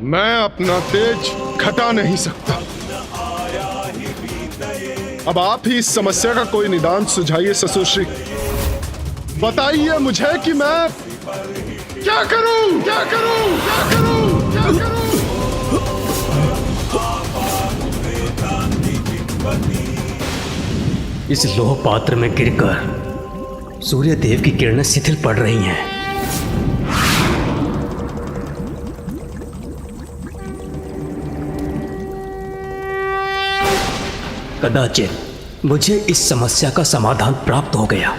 मैं अपना तेज घटा नहीं सकता। अब आप ही इस समस्या का कोई निदान सुझाइए ससुरश्री। बताइए मुझे कि मैं क्या करूं, क्या करूं, क्या करूं, क्या करूं? इस लोह पात्र में गिरकर सूर्य देव की किरणें शिथिल पड़ रही हैं। कदाचित मुझे इस समस्या का समाधान प्राप्त हो गया।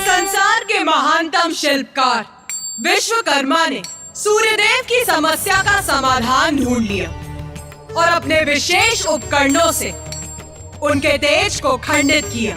संसार के महानतम शिल्पकार विश्वकर्मा ने सूर्यदेव की समस्या का समाधान ढूंढ लिया और अपने विशेष उपकरणों से उनके तेज को खंडित किया।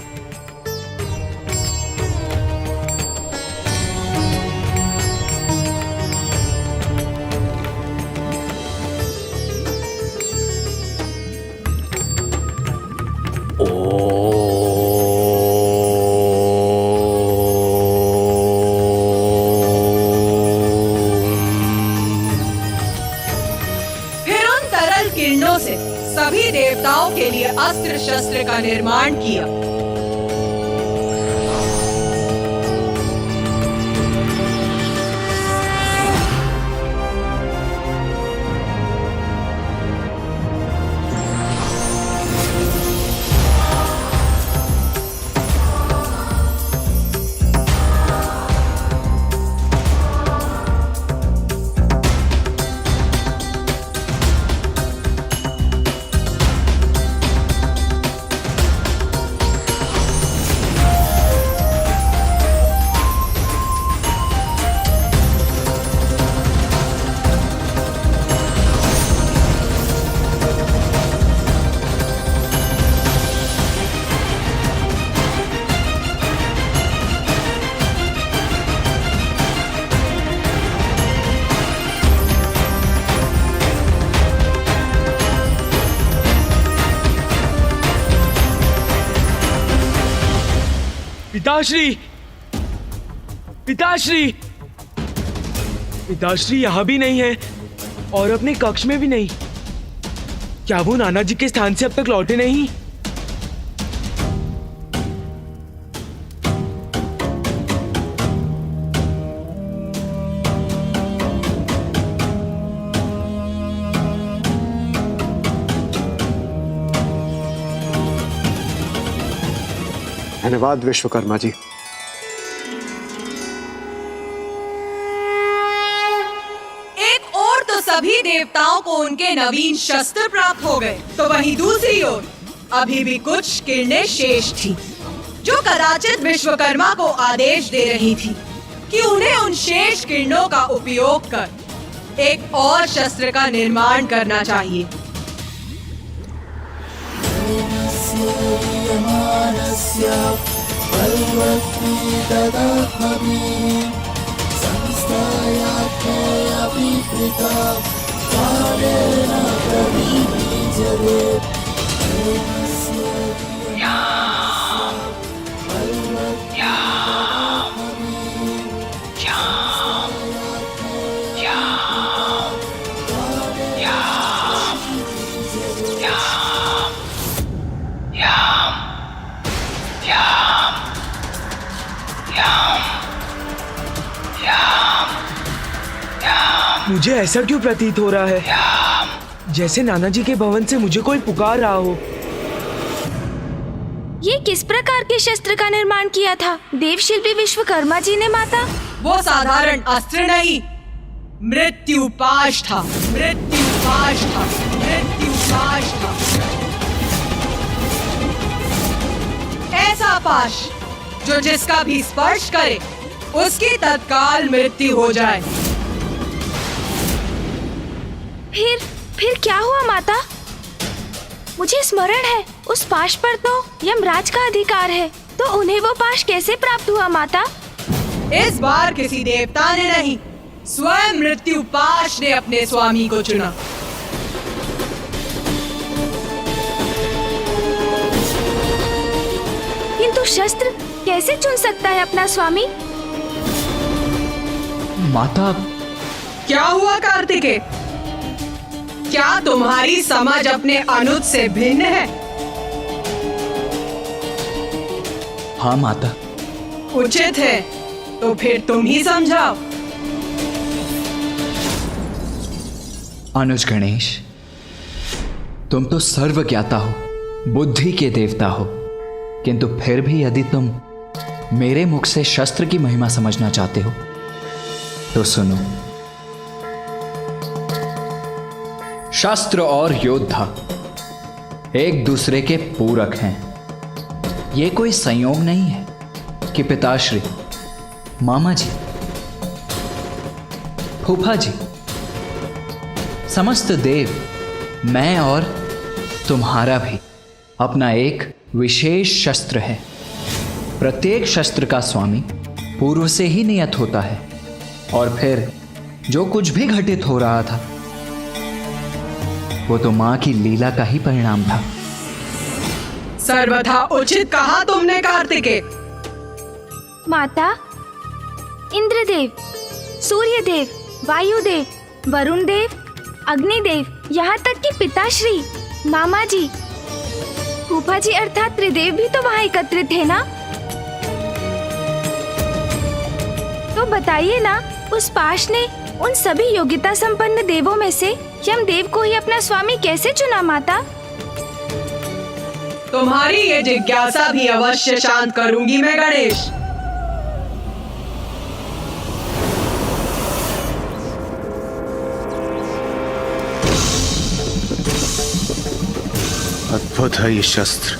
सभी देवताओं के लिए अस्त्र शस्त्र का निर्माण किया। पिताश्री, पिताश्री, पिताश्री यहाँ भी नहीं है और अपने कक्ष में भी नहीं। क्या वो नाना जी के स्थान से अब तक लौटे नहीं? धन्यवाद विश्वकर्मा जी। एक ओर तो सभी देवताओं को उनके नवीन शस्त्र प्राप्त हो गए, तो वहीं दूसरी ओर अभी भी कुछ किरणें शेष थी, जो कदाचित विश्वकर्मा को आदेश दे रही थी कि उन्हें उन शेष किरणों का उपयोग कर एक और शस्त्र का निर्माण करना चाहिए। मुझे ऐसा क्यों प्रतीत हो रहा है जैसे नाना जी के भवन से मुझे कोई पुकार रहा हो। ये किस प्रकार के शस्त्र का निर्माण किया था देवशिल्पी विश्वकर्मा जी ने माता? वो साधारण अस्त्र नहीं, मृत्युपाश था, मृत्युपाश था, मृत्युपाश था। ऐसा पाश जो जिसका भी स्पर्श करे उसकी तत्काल मृत्यु हो जाए। फिर क्या हुआ माता? मुझे स्मरण है उस पाश पर तो यमराज का अधिकार है, तो उन्हें वो पाश कैसे प्राप्त हुआ माता? इस बार किसी देवता ने नहीं, स्वयं मृत्युपाश ने अपने स्वामी को चुना। ये किंतु शस्त्र कैसे चुन सकता है अपना स्वामी? माता, क्या हुआ कार्तिकेय? क्या तुम्हारी समझ अपने अनुज से भिन्न है? हाँ माता। उचित है, तो फिर तुम ही समझाओ। अनुज गणेश, तुम तो सर्वज्ञाता हो, बुद्धि के देवता हो, किंतु फिर भी यदि तुम मेरे मुख से शस्त्र की महिमा समझना चाहते हो तो सुनो। शस्त्र और योद्धा एक दूसरे के पूरक हैं। यह कोई संयोग नहीं है कि पिताश्री, मामा जी, फूफा जी, समस्त देव, मैं और तुम्हारा भी अपना एक विशेष शस्त्र है। प्रत्येक शस्त्र का स्वामी पूर्व से ही नियत होता है, और फिर जो कुछ भी घटित हो रहा था वो तो मां की लीला का ही परिणाम था। सर्वथा उचित कहा तुमने कार्तिकेय। माता, इंद्रदेव, सूर्यदेव, वायुदेव, वरुण देव, अग्निदेव, यहाँ तक कि पिताश्री, मामा जी, फूफा जी अर्थात त्रिदेव भी तो वहाँ एकत्रित थे ना? तो बताइए ना, उस पाश ने उन सभी योग्यता संपन्न देवों में से यमदेव को ही अपना स्वामी कैसे चुना माता? तुम्हारी ये जिज्ञासा भी अवश्य शांत करूंगी मैं गणेश। अद्भुत है ये शस्त्र,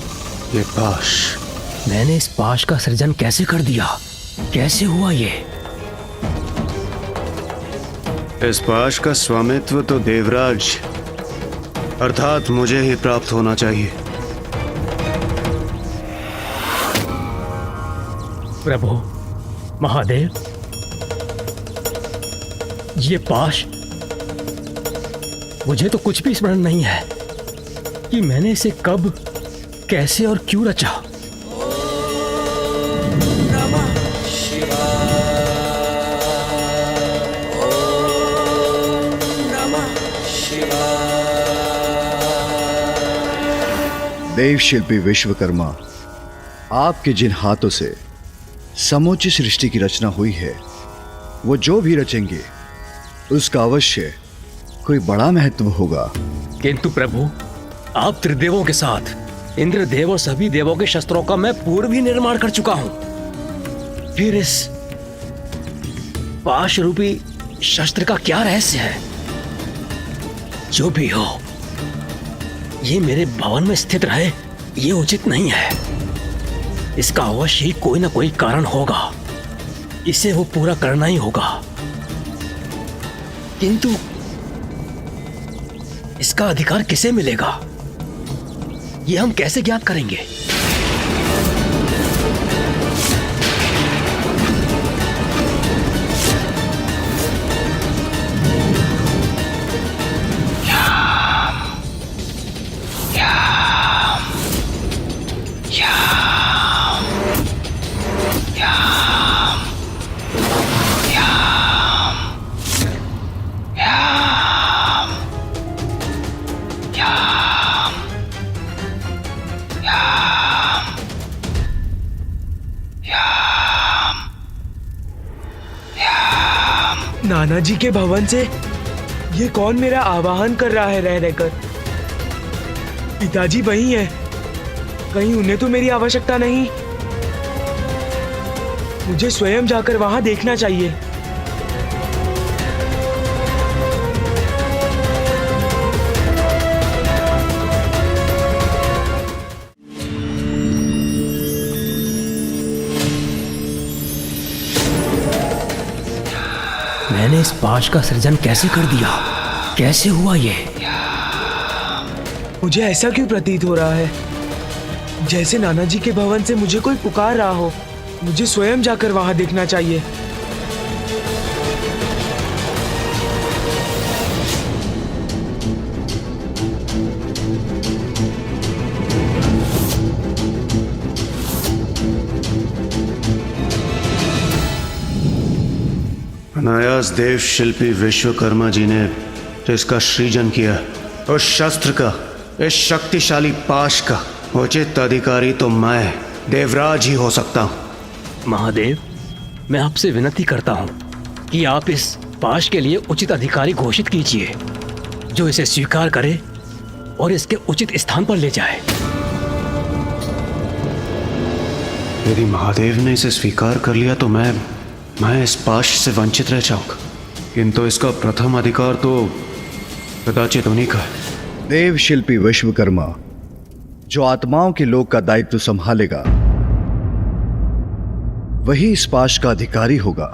ये पाश। मैंने इस पाश का सृजन कैसे कर दिया? कैसे हुआ ये? इस पाश का स्वामित्व तो देवराज अर्थात मुझे ही प्राप्त होना चाहिए। प्रभु, महादेव, ये पाश, मुझे तो कुछ भी स्मरण नहीं है कि मैंने इसे कब, कैसे और क्यों रचा। देव शिल्पी विश्वकर्मा, आपके जिन हाथों से समूची सृष्टि की रचना हुई है, वो जो भी रचेंगे उसका अवश्य कोई बड़ा महत्व होगा। किंतु प्रभु, आप त्रिदेवों के साथ इंद्रदेव और सभी देवों के शस्त्रों का मैं पूर्व ही निर्माण कर चुका हूं। फिर इस पाश रूपी शस्त्र का क्या रहस्य है? जो भी हो, ये मेरे भवन में स्थित रहे, ये उचित नहीं है। इसका अवश्य ही कोई ना कोई कारण होगा, इसे वो पूरा करना ही होगा। किंतु इसका अधिकार किसे मिलेगा? ये हम कैसे ज्ञात करेंगे? नाना जी के भवन से ये कौन मेरा आवाहन कर रहा है रह रहकर? पिताजी वही हैं। कहीं उन्हें तो मेरी आवश्यकता नहीं? मुझे स्वयं जाकर वहां देखना चाहिए। मैंने इस पाश का सृजन कैसे कर दिया? कैसे हुआ ये? मुझे ऐसा क्यों प्रतीत हो रहा है जैसे नाना जी के भवन से मुझे कोई पुकार रहा हो। मुझे स्वयं जाकर वहां देखना चाहिए। अनायास देव शिल्पी विश्वकर्मा जी ने इसका सृजन किया। उस शस्त्र का, इस शक्तिशाली पाश का उचित अधिकारी तो मैं देवराज ही हो सकता हूं। महादेव, मैं आपसे विनती करता हूं कि आप इस पाश के लिए उचित अधिकारी घोषित कीजिए, जो इसे स्वीकार करे और इसके उचित स्थान पर ले जाए। यदि महादेव ने इसे स्वीकार कर लिया तो मैं इस पाश से वंचित रह जाऊंगा, किंतु इसका प्रथम अधिकार तो कदाचित उन्हीं का है। देव शिल्पी विश्वकर्मा जो आत्माओं के लोक का दायित्व संभालेगा, वही इस पाश का अधिकारी होगा।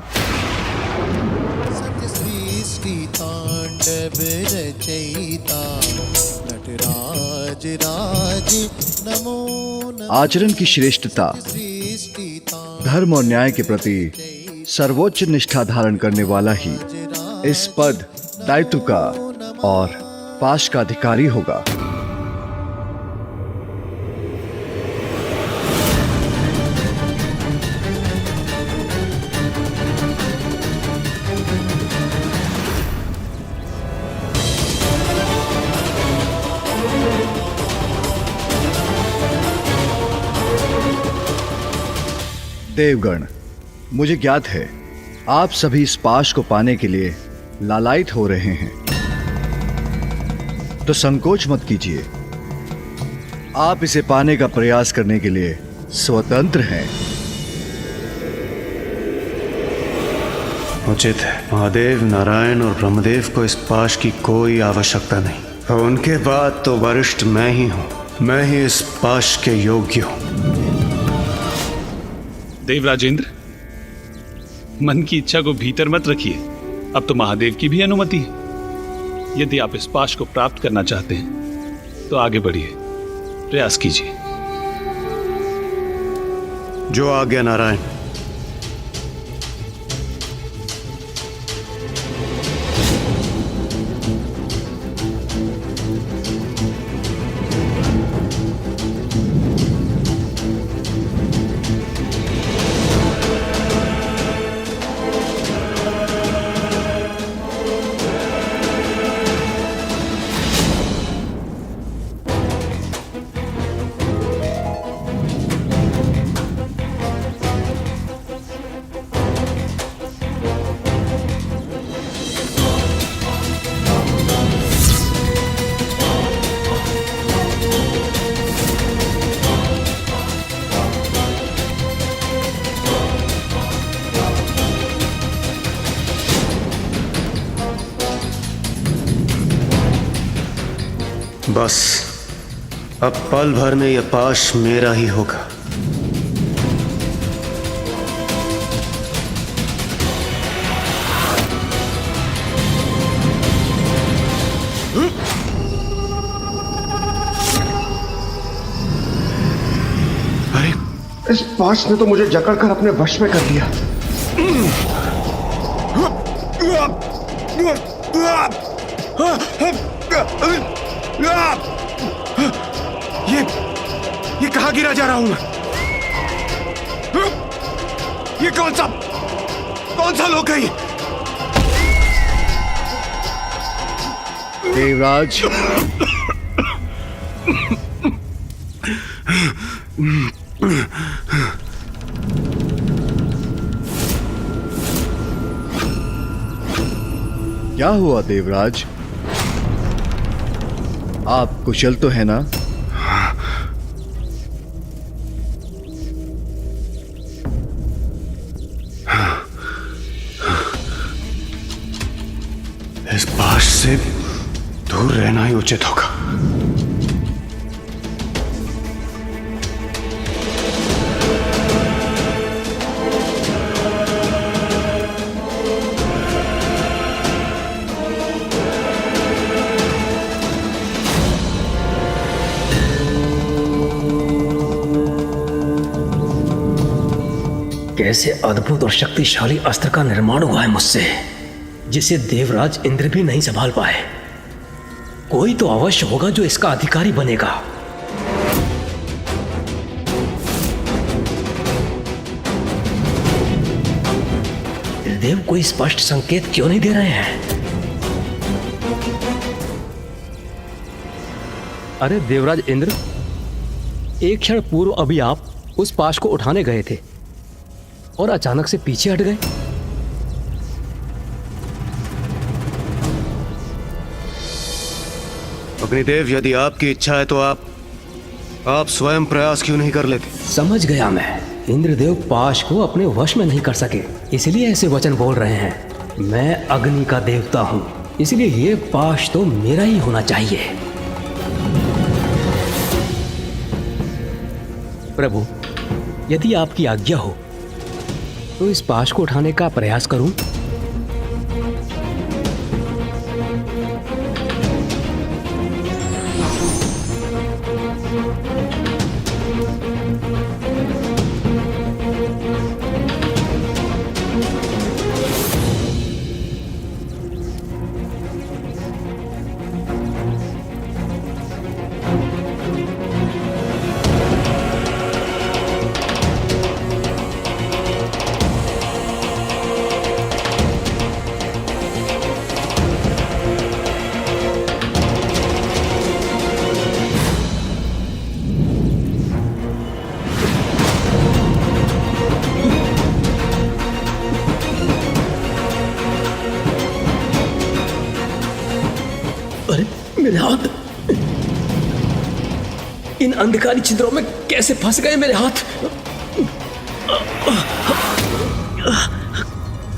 आचरण की श्रेष्ठता, धर्म और न्याय के प्रति सर्वोच्च निष्ठा धारण करने वाला ही इस पद, दायित्व का और पाश का अधिकारी होगा। देवगण, मुझे ज्ञात है आप सभी इस पाश को पाने के लिए लालायित हो रहे हैं, तो संकोच मत कीजिए। आप इसे पाने का प्रयास करने के लिए स्वतंत्र हैं। उचित है। महादेव, नारायण और ब्रह्मदेव को इस पाश की कोई आवश्यकता नहीं। और उनके बाद तो वरिष्ठ मैं ही हूं। मैं ही इस पाश के योग्य हूं। देवराजेंद्र, मन की इच्छा को भीतर मत रखिए। अब तो महादेव की भी अनुमति है। यदि आप इस पाश को प्राप्त करना चाहते हैं तो आगे बढ़िए, प्रयास कीजिए। जो आज्ञा नारायण। बस अब पल भर में यह पाश मेरा ही होगा। अरे, इस पाश ने तो मुझे जकड़कर अपने वश में कर लिया। ये कहां गिरा जा रहा हूं मैं? ये कौन सा लोक है ये? देवराज, क्या हुआ देवराज? आप कुशल तो है ना? इस पाश से दूर रहना ही उचित होगा। कैसे अद्भुत और शक्तिशाली अस्त्र का निर्माण हुआ है मुझसे, जिसे देवराज इंद्र भी नहीं संभाल पाए। कोई तो अवश्य होगा जो इसका अधिकारी बनेगा। इंद्रदेव कोई स्पष्ट संकेत क्यों नहीं दे रहे हैं? अरे देवराज इंद्र, एक क्षण पूर्व अभी आप उस पाश को उठाने गए थे और अचानक से पीछे हट गए। अग्निदेव, यदि आपकी इच्छा है तो आप स्वयं प्रयास क्यों नहीं कर लेते? समझ गया मैं। इंद्रदेव पाश को अपने वश में नहीं कर सके, इसलिए ऐसे वचन बोल रहे हैं। मैं अग्नि का देवता हूं, इसलिए ये पाश तो मेरा ही होना चाहिए। प्रभु, यदि आपकी आज्ञा हो तो इस पाश को उठाने का प्रयास करूं। मेरे हाथ इन अंधकारी छिद्रों में कैसे फंस गए मेरे हाथ?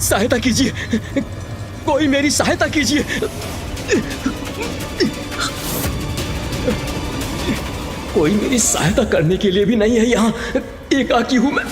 सहायता कीजिए, कोई मेरी सहायता कीजिए। कोई मेरी सहायता करने के लिए भी नहीं है यहाँ। एकाकी हूं मैं।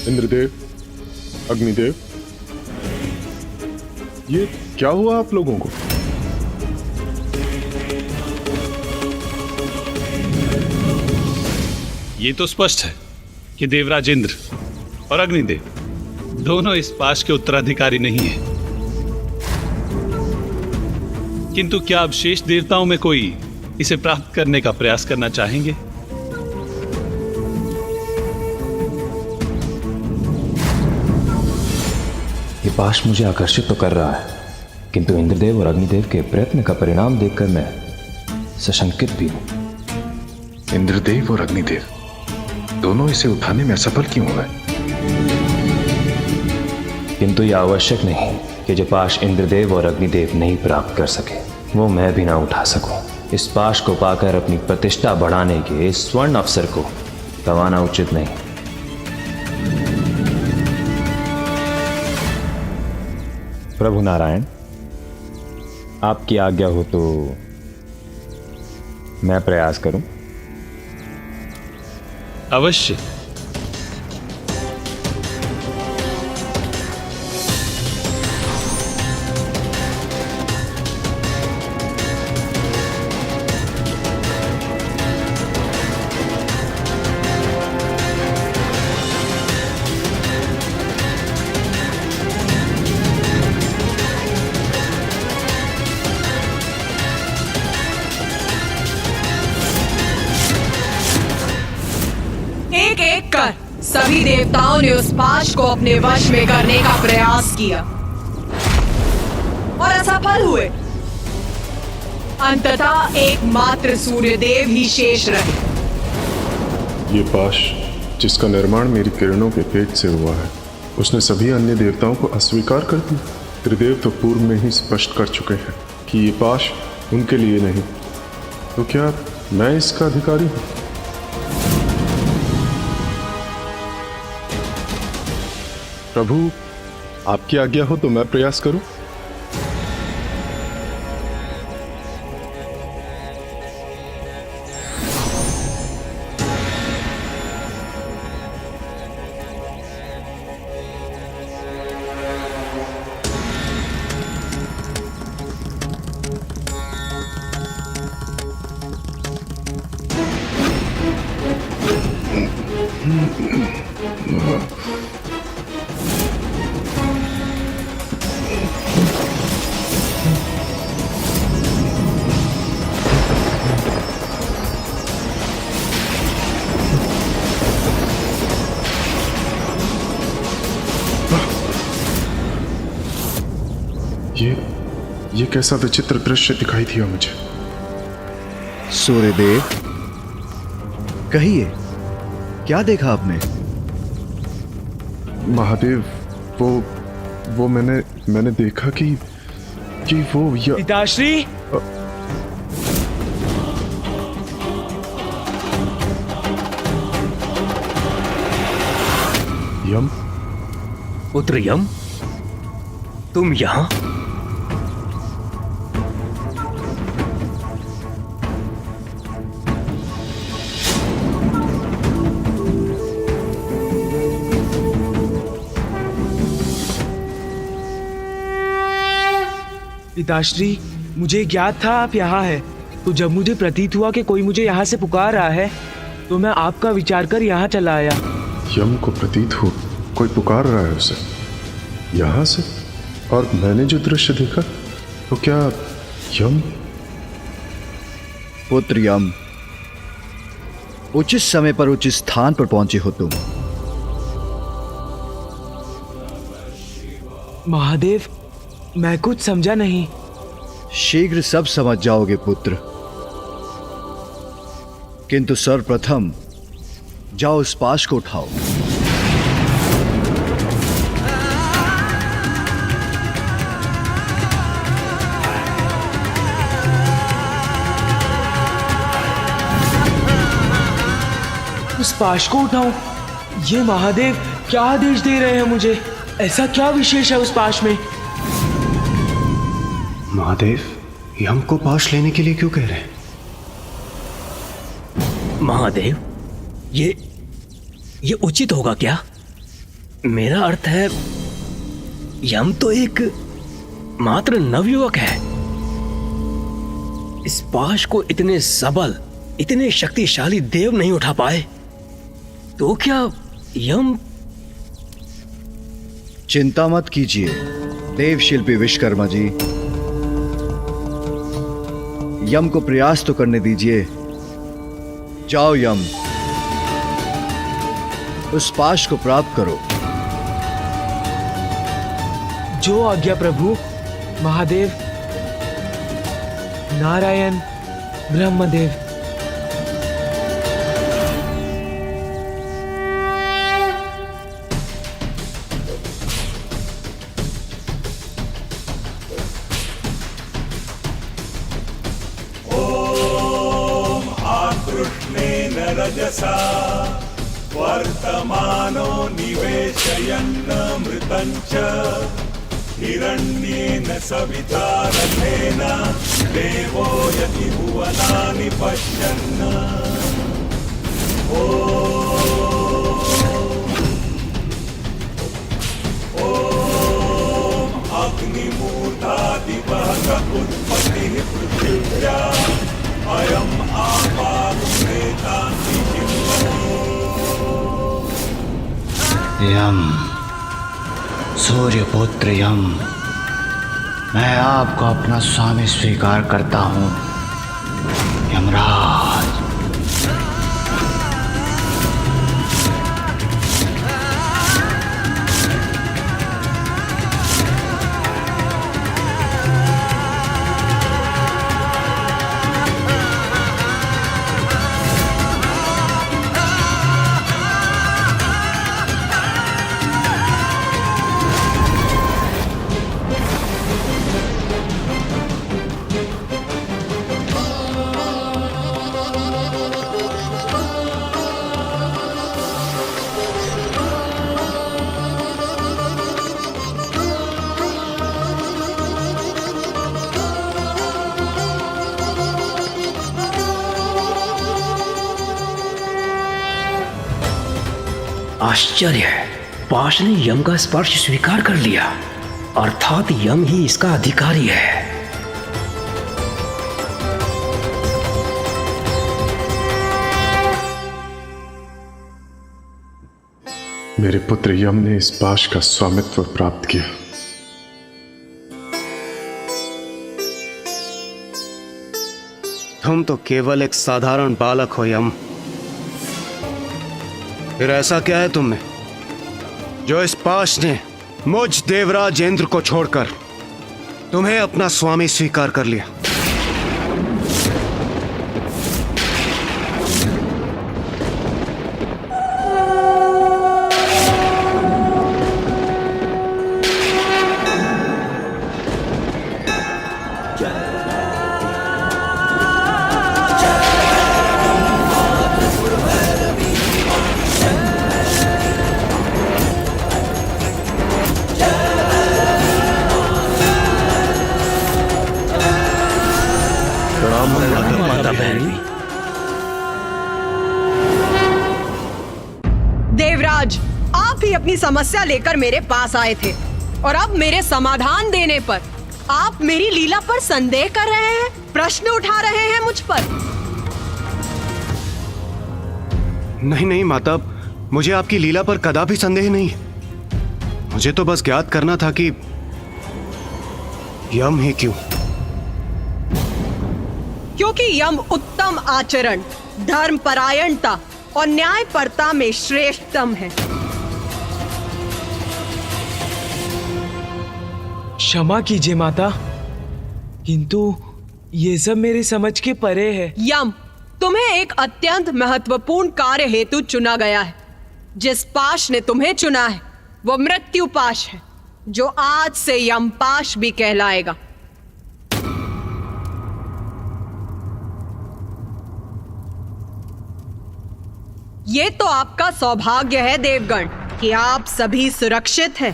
इंद्रदेव, अग्निदेव, ये क्या हुआ आप लोगों को? ये तो स्पष्ट है कि देवराज इंद्र और अग्निदेव दोनों इस पाश के उत्तराधिकारी नहीं हैं। किंतु क्या अब शेष देवताओं में कोई इसे प्राप्त करने का प्रयास करना चाहेंगे? ये पाश मुझे आकर्षित तो कर रहा है, किंतु इंद्रदेव और अग्निदेव के प्रयत्न का परिणाम देखकर मैं सशंकित भी हूं। इंद्रदेव और अग्निदेव दोनों इसे उठाने में असफल क्यों हुए? किंतु यह आवश्यक नहीं कि जो पाश इंद्रदेव और अग्निदेव नहीं प्राप्त कर सके वो मैं भी ना उठा सकूं। इस पाश को पाकर अपनी प्रतिष्ठा बढ़ाने के इस स्वर्ण अवसर को गंवाना उचित नहीं। प्रभु नारायण, आपकी आज्ञा हो तो मैं प्रयास करूं। अवश्य। एक एक कर सभी देवताओं ने उस पाश को अपने वश में करने का प्रयास किया और असफल हुए। अंततः एकमात्र सूर्यदेव ही शेष रहे। ये पाश जिसका निर्माण मेरी किरणों के पेट से हुआ है, उसने सभी अन्य देवताओं को अस्वीकार कर दिया। त्रिदेव तो पूर्व में ही स्पष्ट कर चुके हैं कि ये पाश उनके लिए नहीं, तो क्या मैं इसका अधिकारी हूं? प्रभु, आपकी आज्ञा हो तो मैं प्रयास करूं। ये कैसा विचित्र दृश्य दिखाई दिया मुझे। सूर्यदेव, कहिए, क्या देखा आपने? महादेव, वो मैंने देखा कि वो पिताश्री, यम। पुत्र यम, तुम यहां? पिताश्री, मुझे ज्ञात था आप यहाँ हैं, तो जब मुझे प्रतीत हुआ कि कोई मुझे यहाँ से पुकार रहा है, तो मैं आपका विचार कर यहाँ चला आया। यम को प्रतीत हो कोई पुकार रहा है उसे यहाँ से, और मैंने जो दृश्य देखा, तो क्या यम? पुत्र यम, उचित समय पर उचित स्थान पर पहुंचे हो तुम। महादेव, मैं कुछ समझा नहीं। शीघ्र सब समझ जाओगे पुत्र, किंतु सर्वप्रथम जाओ उस पाश को उठाओ। उस पाश को उठाऊं? ये महादेव क्या आदेश दे रहे हैं मुझे? ऐसा क्या विशेष है उस पाश में? महादेव, यम को पाश लेने के लिए क्यों कह रहे हैं? महादेव, ये उचित होगा क्या? मेरा अर्थ है, यम तो एक मात्र नवयुवक है। इस पाश को इतने सबल, इतने शक्तिशाली देव नहीं उठा पाए, तो क्या यम? चिंता मत कीजिए देव शिल्पी विश्वकर्मा जी, यम को प्रयास तो करने दीजिए। जाओ यम, उस पाश को प्राप्त करो। जो आज्ञा प्रभु। महादेव, नारायण, ब्रह्मदेव। रजसा वर्तमानो निवेशयन्नमृतं च हिरण्येन सविता रथेन देवो यदि भुवनानि पश्यन्। ॐ अग्निमूर्धादिवः उत्पत्तिः पृथिव्या अयम् आपादुमेतान्ति। यम, सूर्यपुत्र यम, मैं आपको अपना स्वामी स्वीकार करता हूँ। यमराज, आश्चर्य है, पाश ने यम का स्पर्श स्वीकार कर लिया, अर्थात यम ही इसका अधिकारी है। मेरे पुत्र यम ने इस पाश का स्वामित्व प्राप्त किया। तुम तो केवल एक साधारण बालक हो यम। फिर ऐसा क्या है तुम में जो इस पाश ने मुझ देवराज इंद्र को छोड़कर तुम्हें अपना स्वामी स्वीकार कर लिया? देवराज, आप ही अपनी समस्या लेकर मेरे पास आए थे और अब मेरे समाधान देने पर आप मेरी लीला पर संदेह कर रहे हैं, प्रश्न उठा रहे हैं मुझ पर। नहीं नहीं माता, मुझे आपकी लीला पर कदापि संदेह नहीं। मुझे तो बस ज्ञात करना था कि यम ही क्यों? क्योंकि यम उत्तम आचरण, धर्म परायणता और न्यायपरता में श्रेष्ठतम है। क्षमा कीजिए माता, किंतु ये सब मेरे समझ के परे है। यम, तुम्हें एक अत्यंत महत्वपूर्ण कार्य हेतु चुना गया है। जिस पाश ने तुम्हें चुना है वो मृत्यु पाश है, जो आज से यम पाश भी कहलाएगा। ये तो आपका सौभाग्य है देवगण कि आप सभी सुरक्षित हैं।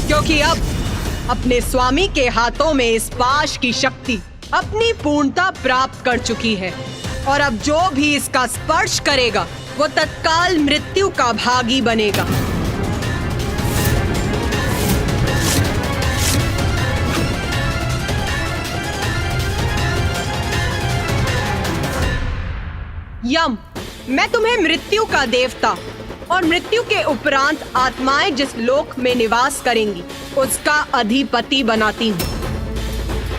क्योंकि अब अपने स्वामी के हाथों में इस पाश की शक्ति अपनी पूर्णता प्राप्त कर चुकी है और अब जो भी इसका स्पर्श करेगा वो तत्काल मृत्यु का भागी बनेगा। यम, मैं तुम्हें मृत्यु का देवता और मृत्यु के उपरांत आत्माएं जिस लोक में निवास करेंगी उसका अधिपति बनाती हूँ।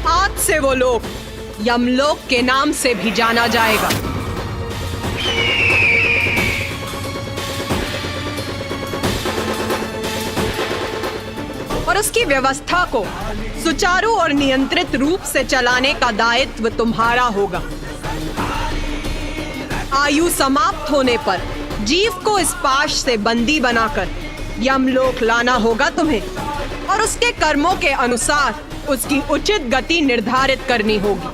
आज से वो लोक यमलोक के नाम से भी जाना जाएगा। और उसकी व्यवस्था को सुचारू और नियंत्रित रूप से चलाने का दायित्व तुम्हारा होगा। आयु समाप्त होने पर जीव को इस पाश से बंदी बनाकर यमलोक लाना होगा तुम्हें और उसके कर्मों के अनुसार उसकी उचित गति निर्धारित करनी होगी।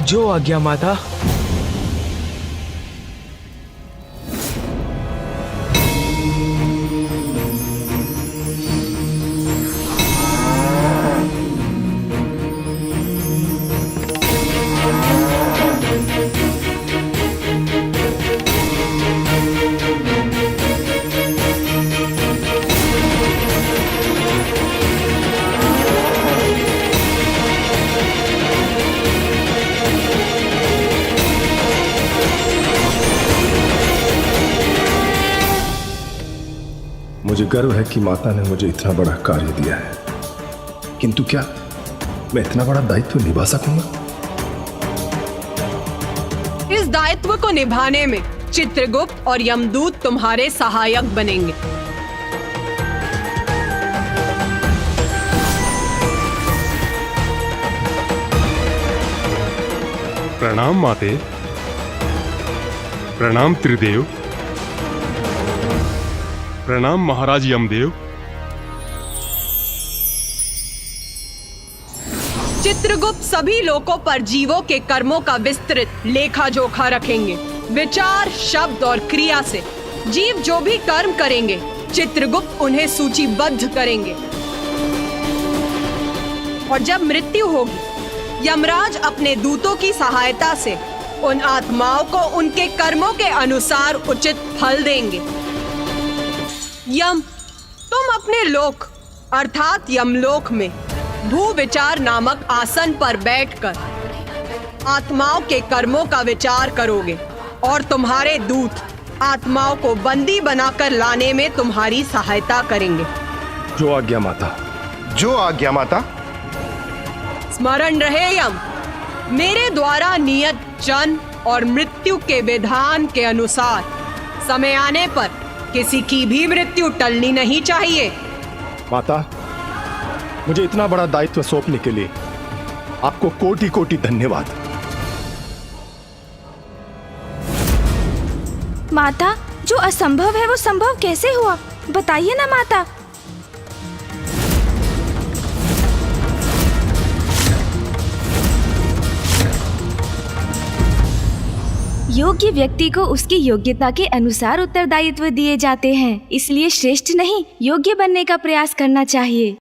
जो आज्ञा माता। मुझे गर्व है कि माता ने मुझे इतना बड़ा कार्य दिया है, किंतु क्या मैं इतना बड़ा दायित्व निभा सकूंगा? इस दायित्व को निभाने में चित्रगुप्त और यमदूत तुम्हारे सहायक बनेंगे। प्रणाम माते, प्रणाम त्रिदेव, प्रणाम महाराज यमदेव। चित्रगुप्त सभी लोकों पर जीवों के कर्मों का विस्तृत लेखा जोखा रखेंगे। विचार, शब्द और क्रिया से जीव जो भी कर्म करेंगे चित्रगुप्त उन्हें सूचीबद्ध करेंगे। और जब मृत्यु होगी, यमराज अपने दूतों की सहायता से उन आत्माओं को उनके कर्मों के अनुसार उचित फल देंगे। यम, तुम अपने लोक अर्थात यमलोक में भू विचार नामक आसन पर बैठकर आत्माओं के कर्मों का विचार करोगे और तुम्हारे दूत आत्माओं को बंदी बनाकर लाने में तुम्हारी सहायता करेंगे। जो आज्ञा माता। जो आज्ञा माता। स्मरण रहे यम, मेरे द्वारा नियत जन्म और मृत्यु के विधान के अनुसार समय आने पर किसी की भी मृत्यु टलनी नहीं चाहिए। माता, मुझे इतना बड़ा दायित्व सौंपने के लिए आपको कोटि कोटि धन्यवाद। माता, जो असंभव है वो संभव कैसे हुआ, बताइए ना माता। योग्य व्यक्ति को उसकी योग्यता के अनुसार उत्तरदायित्व दिए जाते हैं, इसलिए श्रेष्ठ नहीं, योग्य बनने का प्रयास करना चाहिए।